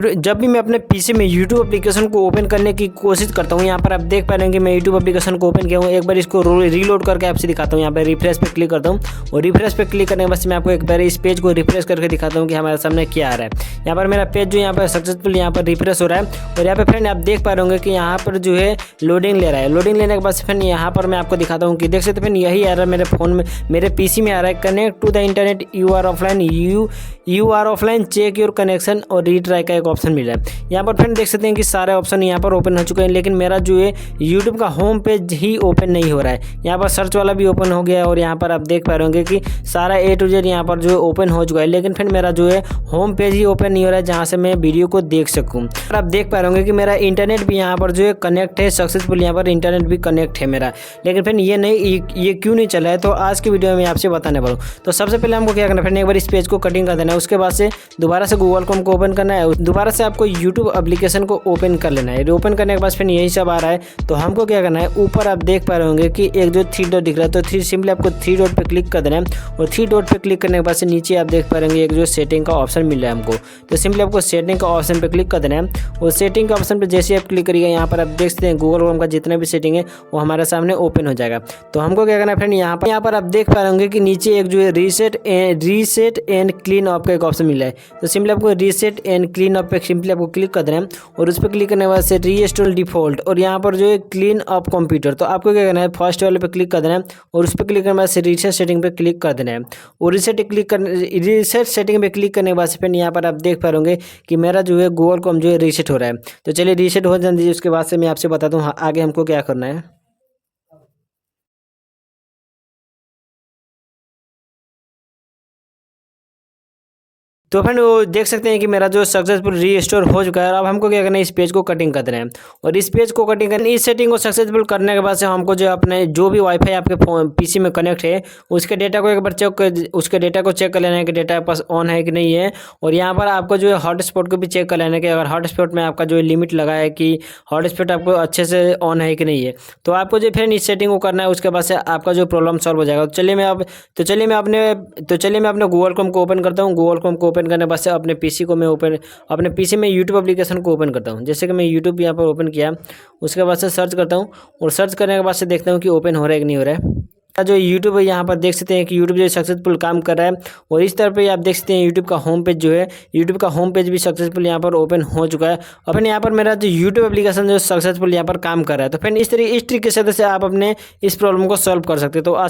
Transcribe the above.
जब भी मैं अपने पीसी में यूट्यूब एप्लीकेशन को ओपन करने की कोशिश करता हूँ, यहाँ पर आप देख पा रहे हैं कि मैं यूट्यूब एप्लीकेशन को ओपन किया हूँ। एक बार इसको रीलोड करके आपसे दिखाता हूँ। यहाँ पर रिफ्रेश पे क्लिक करता हूँ और रिफ्रेश पे क्लिक करने के बाद मैं आपको एक बार इस पेज को रिफ्रेश करके दिखाता हूँ कि हमारे सामने क्या आ रहा है। यहाँ पर मेरा पेज जो यहाँ पर सक्सेसफुल यहाँ पर रिफ्रेश हो रहा है और यहाँ पर फ्रेंड आप देख पा रहे होंगे कि यहाँ पर जो है लोडिंग ले रहा है। लोडिंग लेने के बाद फ्रेंड यहाँ पर मैं आपको दिखाता हूँ कि देख सकते फ्रेंड यही आ रहा है मेरे फोन में, मेरे पीसी में आ रहा है। Connect to the internet, you are offline, check your connection और रीट्राई का एक ऑप्शन मिला है। यहाँ पर फ्रेंड देख सकते हैं कि सारे ऑप्शन यहाँ पर ओपन हो चुके हैं, लेकिन मेरा जो है यूट्यूब का होम पेज ही ओपन नहीं हो रहा है। यहाँ पर सर्च वाला भी ओपन हो गया है और यहाँ पर आप देख पा रहे होंगे कि सारा A to Z यहाँ पर जो है ओपन हो चुका है, लेकिन फ्रेंड मेरा जो है होम पेज ही ओपन नहीं हो रहा है जहाँ से मैं वीडियो को देख सकूँ। और आप देख पा रहे होंगे कि मेरा इंटरनेट भी यहाँ पर जो है कनेक्ट है सक्सेसफुल, यहाँ पर इंटरनेट भी कनेक्ट है मेरा, लेकिन फ्रेंड ये क्यों नहीं चला है। तो आज की वीडियो में आपसे बताने वाला हूँ। तो सबसे पहले हमको क्या करना है फ्रेंड, एक बार इस पेज को कटिंग कर देना है। उसके बाद से दोबारा से गूगल क्रोम को ओपन करना है, दोबारा से आपको यूट्यूब एप्लीकेशन को ओपन कर लेना है। ओपन करने के बाद फिर यही सब आ रहा है। तो हमको क्या करना है, ऊपर आप देख पा रहे होंगे कि एक जो 3 डॉट दिख रहा है, तो सिंपली आपको 3 डॉट पे क्लिक कर देना है और 3 डॉट पे क्लिक करने के बाद से नीचे आप देख पा रहे होंगे एक जो सेटिंग का ऑप्शन मिल रहा है हमको। तो सिंपली आपको सेटिंग का ऑप्शन पे क्लिक कर देना है और सेटिंग का ऑप्शन पे जैसे आप क्लिक करिएगा, यहाँ पर आप देख सकते हैं गूगल क्रोम का जितना भी सेटिंग है वो हमारे सामने ओपन हो जाएगा। तो हमको क्या करना है फ्रेंड, यहाँ पर आप देख पा रहे होंगे कि नीचे एक जो है रीसेट एंड क्लीन अप का एक ऑप्शन मिला है। तो सिंपली आपको रीसेट एंड क्लीन अप पे सिंपली आपको क्लिक कर देना है और उस पर क्लिक करने के बाद से रीस्टोर डिफॉल्ट और यहाँ पर जो है क्लीन अप कंप्यूटर। तो आपको क्या करना है, फर्स्ट वाले पे क्लिक कर देना है और उस पर क्लिक करने के बाद से रीसेट सेटिंग पे क्लिक कर देना है और रीसेट सेटिंग पे क्लिक करने के बाद फिर यहाँ पर आप देख पा रहे कि मेरा जो है गूगल क्रोम जो है रीसेट हो रहा है। तो चलिए रीसेट हो जाने दीजिए, उसके बाद से मैं आपसे बताता हूँ आगे हमको क्या करना है। तो फ्रेंड वो देख सकते हैं कि मेरा जो सक्सेसफुल रीस्टोर हो चुका है। अब हमको क्या करना है, इस पेज को कटिंग कर देना है और इस पेज को कटिंग करना, इस सेटिंग को सक्सेसफुल करने के बाद से हमको जो अपने जो भी वाईफाई आपके पीसी में कनेक्ट है उसके डेटा को एक बार उसके डेटा को चेक कर लेना है कि डेटा पास ऑन है कि नहीं है। और यहाँ पर आपको जो है हॉटस्पॉट को भी चेक कर लेना है कि अगर हॉटस्पॉट में आपका जो है लिमिट लगा है कि हॉटस्पॉट आपको अच्छे से ऑन है कि नहीं है। तो आपको जो फ्रेंड इस सेटिंग को करना है, उसके बाद से आपका जो प्रॉब्लम सॉल्व हो जाएगा। चलिए मैं अपने गूगल क्रोम को ओपन करता हूँ। गूगल क्रोम को ओपन करने के बाद से अपने पीसी में यूट्यूब एप्लीकेशन को ओपन करता हूँ। जैसे कि मैं यूट्यूब यहाँ पर ओपन किया, उसके बाद से सर्च करता हूँ और सर्च करने के बाद से देखता हूँ कि ओपन हो रहा है कि नहीं हो रहा है। जो यूट्यूब है यहाँ पर देख सकते हैं कि यूट्यूब जो सक्सेसफुल काम कर रहा है और इस तरह पे आप देख सकते हैं यूट्यूब का होम पेज जो है, यूट्यूब का होम पेज भी सक्सेसफुल यहाँ पर ओपन हो चुका है। और यहाँ पर मेरा जो यूट्यूब एप्लीकेशन जो सक्सेसफुल यहाँ पर काम कर रहा है। तो फिर इस तरीके से आप अपने इस प्रॉब्लम को सॉल्व कर सकते हैं। तो आशा